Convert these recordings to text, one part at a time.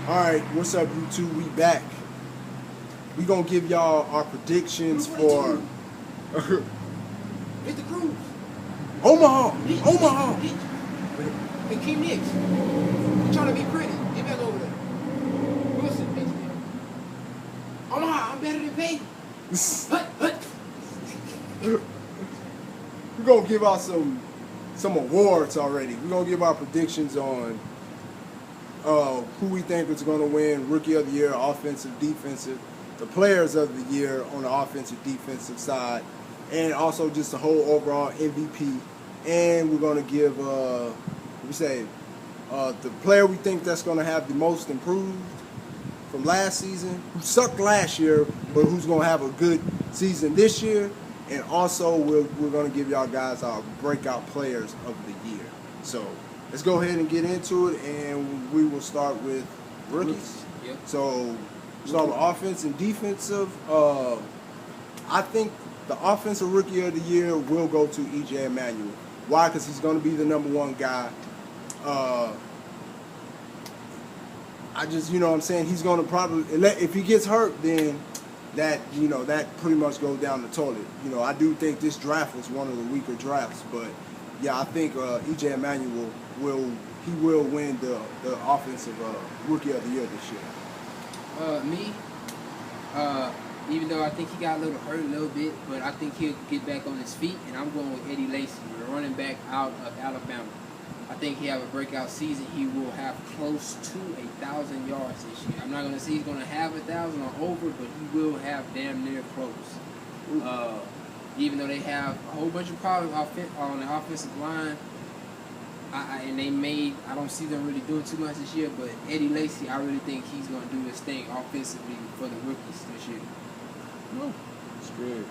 Alright, what's up YouTube? We back. We gonna give y'all our predictions for Hit the cruise. Omaha. Hitch. Omaha. Hey, King Nix. You trying to be pretty. Get back over there. Wilson, bitch. Omaha, I'm better than Peyton. Hut. We're gonna give out some awards already. We're gonna give our predictions on who we think is gonna win Rookie of the Year, offensive, defensive, the players of the year on the offensive, defensive side, and also just the whole overall MVP. And we're gonna give the player we think that's gonna have the most improved from last season, who sucked last year, but who's gonna have a good season this year. And also we're gonna give y'all guys our breakout players of the year. So let's go ahead and get into it, and we will start with rookies. Yep. So start with offense and defensive. I think the offensive rookie of the year will go to EJ Emanuel. Why? Because he's going to be the #1 guy. I just, you know what I'm saying, he's going to probably, if he gets hurt, then that pretty much goes down the toilet. I do think this draft was one of the weaker drafts, but yeah, I think EJ Emanuel will win the offensive rookie of the year this year. Even though I think he got a little hurt a little bit, but I think he'll get back on his feet, and I'm going with Eddie Lacy, the running back out of Alabama. I think he'll have a breakout season. He will have close to 1,000 yards this year. I'm not going to say he's going to have 1,000 or over, but he will have damn near close. Even though they have a whole bunch of problems on the offensive line, I don't see them really doing too much this year, but Eddie Lacy, I really think he's going to do his thing offensively for the rookies this year. That's good.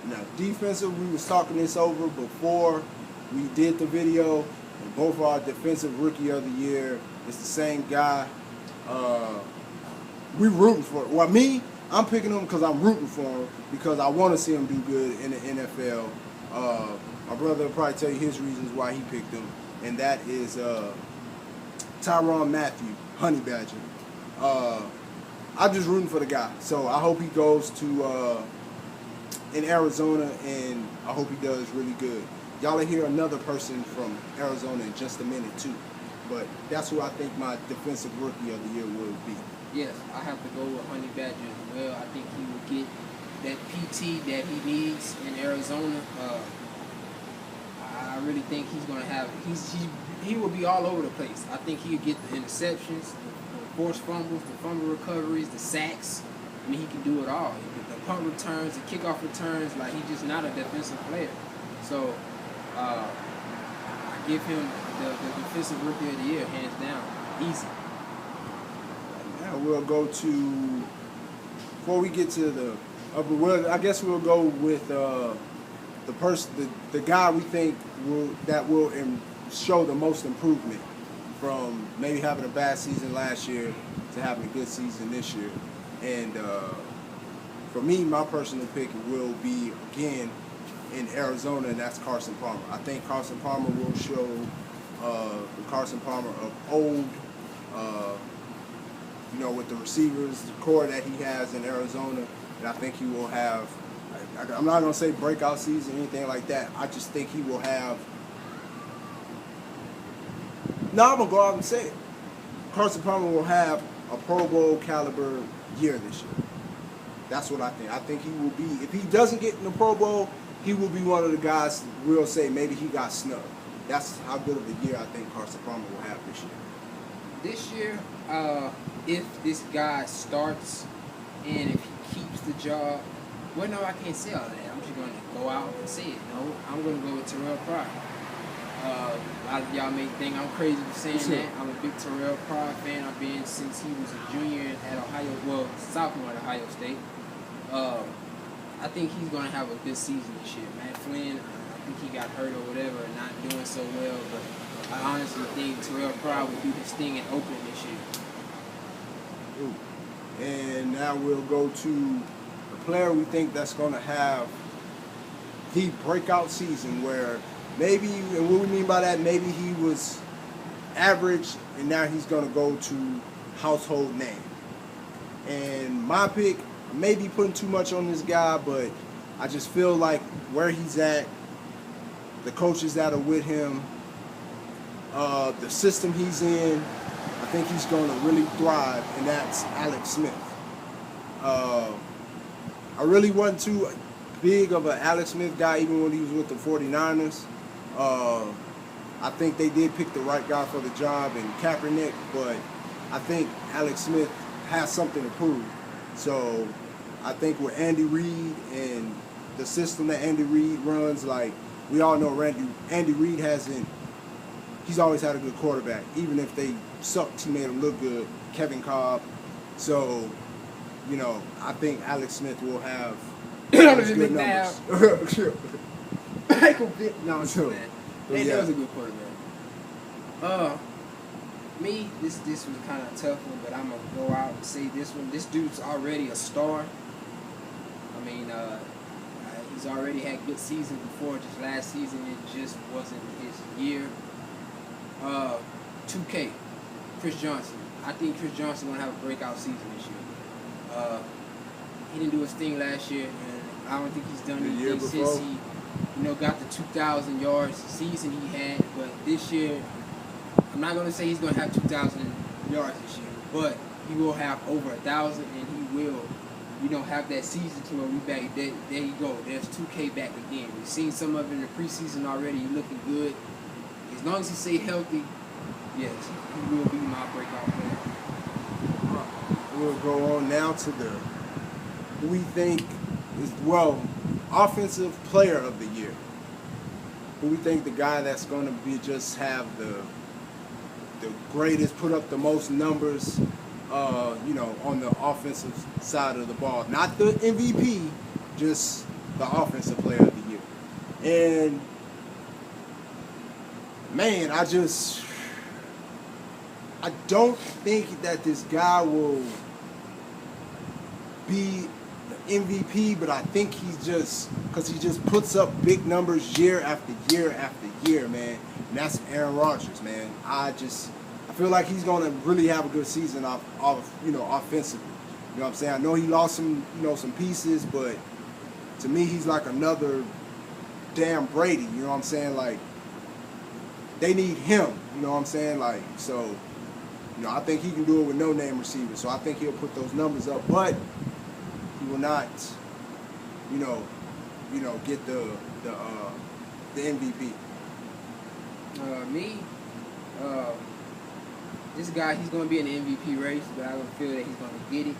Now, defensive, we was talking this over before we did the video, and both our defensive rookie of the year is the same guy. We rooting for it. Well, I'm picking him because I'm rooting for him because I want to see him do good in the NFL. My brother will probably tell you his reasons why he picked him, and that is Tyrann Mathieu, Honey Badger. I'm just rooting for the guy, so I hope he goes to in Arizona, and I hope he does really good. Y'all will hear another person from Arizona in just a minute too, but that's who I think my defensive rookie of the year will be. Yes, I have to go with Honey Badger as well. I think he will get that PT that he needs in Arizona. I really think he's going to have. He will be all over the place. I think he'll get the interceptions, the forced fumbles, the fumble recoveries, the sacks. I mean, he can do it all. The punt returns, the kickoff returns. Like, he's just not a defensive player. So I give him the defensive rookie of the year, hands down, easy. Now we'll go to, before we get to the I guess we'll go with the guy we think will show the most improvement from maybe having a bad season last year to having a good season this year. And for me, my personal pick will be again in Arizona, and that's Carson Palmer. I think Carson Palmer will show the Carson Palmer of old. With the receivers, the core that he has in Arizona, and I think he will have, I'm not going to say breakout season or anything like that. I just think he will have, I'm going to go out and say it. Carson Palmer will have a Pro Bowl caliber year this year. That's what I think. I think he will be, if he doesn't get in the Pro Bowl, he will be one of the guys we'll say maybe he got snubbed. That's how good of a year I think Carson Palmer will have this year. This year, if this guy starts and if he keeps the job, well, no, I can't say all that. I'm just going to go out and say it. No, I'm going to go with Terrell Pryor. A lot of y'all may think I'm crazy for saying that. I'm a big Terrell Pryor fan. I've been since he was a junior at sophomore at Ohio State. I think he's going to have a good season this year. Matt Flynn, I think he got hurt or whatever, not doing so well, but I honestly think Terrell Pryor will do his thing in Oakland this year. Ooh. And now we'll go to the player we think that's going to have the breakout season where maybe, and what we mean by that, maybe he was average and now he's going to go to household name. And my pick, I may be putting too much on this guy, but I just feel like where he's at, the coaches that are with him, the system he's in, I think he's going to really thrive, and that's Alex Smith. I really wasn't too big of an Alex Smith guy even when he was with the 49ers. I think they did pick the right guy for the job in Kaepernick, but I think Alex Smith has something to prove. So I think with Andy Reid and the system that Andy Reid runs, like we all know Andy Reid he's always had a good quarterback. Even if they sucked, he made them look good. Kevin Cobb. So, you know, I think Alex Smith will have good numbers. Michael Vick. No, So, man. yeah. That was a good quarterback. Me, this was kind of a tough one, but I'm gonna go out and say this one. This dude's already a star. I mean, he's already had good seasons before. Just last season, it just wasn't his year. 2K, Chris Johnson. I think Chris Johnson gonna have a breakout season this year. He didn't do his thing last year, and I don't think he's done anything since he, got the 2,000 yards season he had. But this year, I'm not gonna say he's gonna have 2,000 yards this year, but he will have over 1,000, and he will, have that season to where we back. There you go. There's 2K back again. We've seen some of it in the preseason already. He's looking good. As long as he stay healthy, yes, he will be my breakout player. We'll go on now to who we think is, offensive player of the year. Who we think the guy that's going to be just have the greatest, put up the most numbers, on the offensive side of the ball. Not the MVP, just the offensive player of the year. And man, I don't think that this guy will be the MVP, but I think because he just puts up big numbers year after year after year, man. And that's Aaron Rodgers, man. I feel like he's gonna really have a good season offensively. You know what I'm saying? I know he lost some pieces, but to me, he's like another damn Brady. You know what I'm saying? Like, they need him, you know what I'm saying? Like, so, I think he can do it with no name receiver. So I think he'll put those numbers up, but he will not, get the MVP. This guy, he's going to be in the MVP race, but I don't feel that he's going to get it.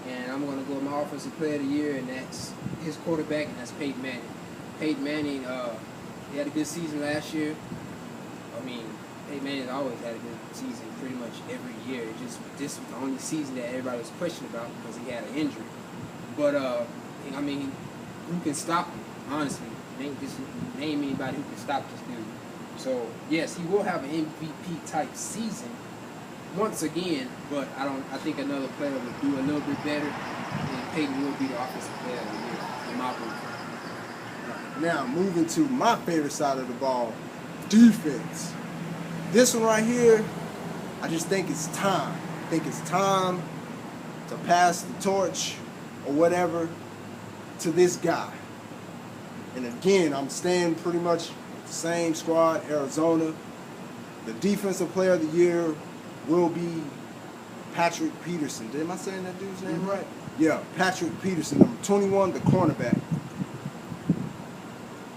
And I'm going to go with my offensive player of the year, and that's his quarterback, and that's Peyton Manning. Peyton Manning, he had a good season last year. I mean, Peyton Manning always had a good season pretty much every year. This was the only season that everybody was questioning about because he had an injury. But, who can stop him, honestly? Name anybody who can stop this dude. So, yes, he will have an MVP-type season once again, but I think another player will do a little bit better, and Peyton will be the offensive player of the year, in my opinion. Now, moving to my favorite side of the ball, defense. This one right here, I just think it's time. I think it's time to pass the torch or whatever to this guy. And again, I'm staying pretty much with the same squad, Arizona. The defensive player of the year will be Patrick Peterson. Am I saying that dude's name right? Yeah, Patrick Peterson, number 21, the cornerback.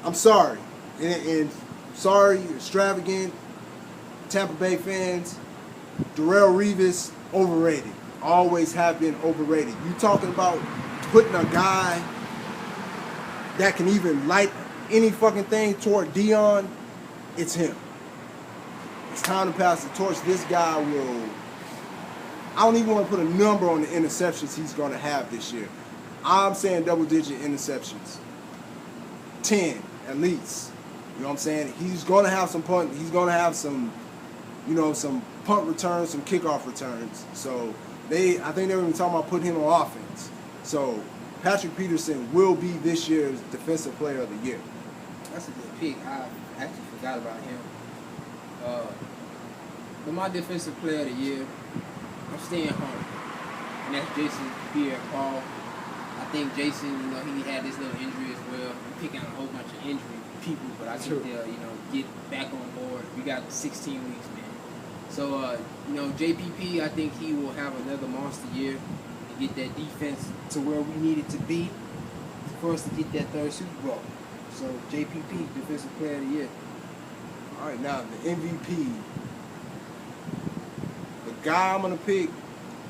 I'm sorry. And sorry, extravagant Tampa Bay fans. Darrelle Revis, overrated. Always have been overrated. You talking about putting a guy that can even light any fucking thing toward Dion, it's him. It's time to pass the torch. This guy will... I don't even want to put a number on the interceptions he's going to have this year. I'm saying double-digit interceptions. 10, at least. You know what I'm saying? He's going to have some punt. He's going to have some, some punt returns, some kickoff returns. So, I think they were even talking about putting him on offense. So, Patrick Peterson will be this year's Defensive Player of the Year. That's a good pick. I actually forgot about him. But my Defensive Player of the Year, I'm staying home, and that's Jason Pierre-Paul. I think Jason, he had this little injury as well. I'm picking out a whole bunch of injury people, but I think they'll, get back on board. We got 16 weeks, man. So, JPP, I think he will have another monster year and get that defense to where we need it to be for us to get that third Super Bowl. So, JPP, Defensive Player of the Year. All right, now the MVP. The guy I'm going to pick,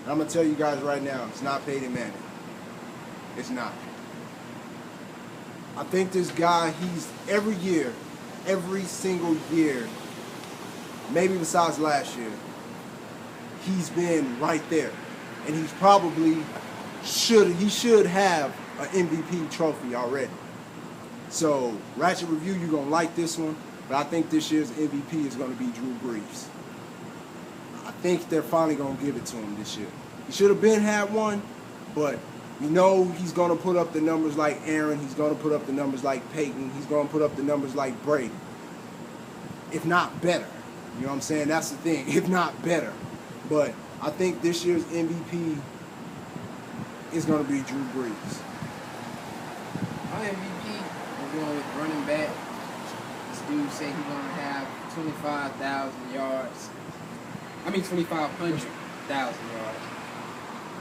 I'm going to tell you guys right now, it's not Peyton Manning. It's not. I think this guy, he's every single year, maybe besides last year, he's been right there. And he's probably he should have an MVP trophy already. So, Ratchet Review, you're going to like this one, but I think this year's MVP is going to be Drew Brees. I think they're finally going to give it to him this year. He should have had one, but he's going to put up the numbers like Aaron. He's going to put up the numbers like Peyton. He's going to put up the numbers like Brady. If not better. You know what I'm saying? That's the thing. If not better. But I think this year's MVP is going to be Drew Brees. My MVP, I'm going with running back. This dude said he's going to have 25,000 yards. 25,000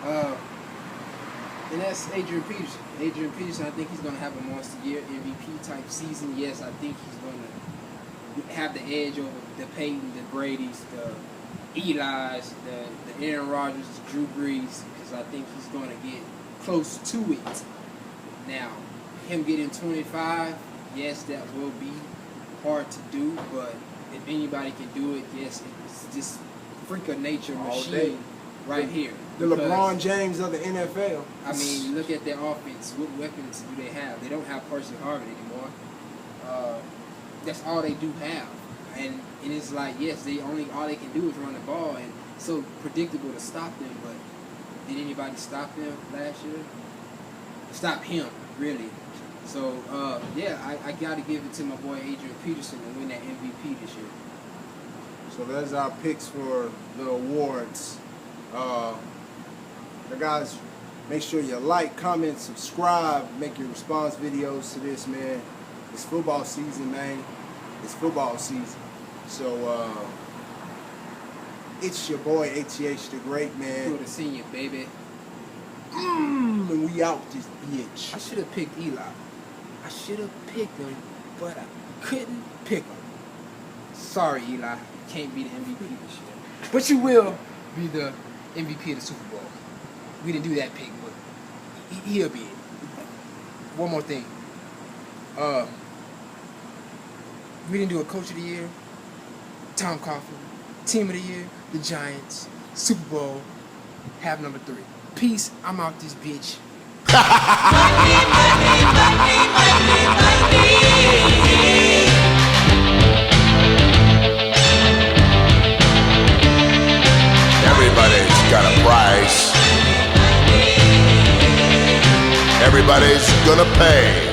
yards. And that's Adrian Peterson. Adrian Peterson, I think he's going to have a monster year, MVP type season. Yes, I think he's going to have the edge over the Peyton, the Brady's, the Eli's, the Aaron Rodgers, Drew Brees, because I think he's going to get close to it. Now, him getting 25, yes, that will be hard to do, but if anybody can do it, yes, it's just freak of nature machine right here. The LeBron James of the NFL. I mean, look at their offense. What weapons do they have? They don't have Percy Harvin anymore. That's all they do have. And it's like, yes, all they can do is run the ball, and it's so predictable to stop them, but did anybody stop them last year? Stop him, really. So, I got to give it to my boy Adrian Peterson to win that MVP this year. So that's our picks for the awards. Guys, make sure you like, comment, subscribe, make your response videos to this, man. It's football season, man. It's football season. So, it's your boy ATH the Great, man. Good to see you, baby. And we out this bitch. I should have picked Eli. I should have picked him, but I couldn't pick him. Sorry, Eli. You can't be the MVP this year. But you will be the MVP of the Super Bowl. We didn't do that pick, but he'll be it. One more thing. We didn't do a Coach of the Year, Tom Coughlin, Team of the Year, the Giants, Super Bowl, half number 3. Peace. I'm out this bitch. Everybody's got a price. Everybody's gonna pay.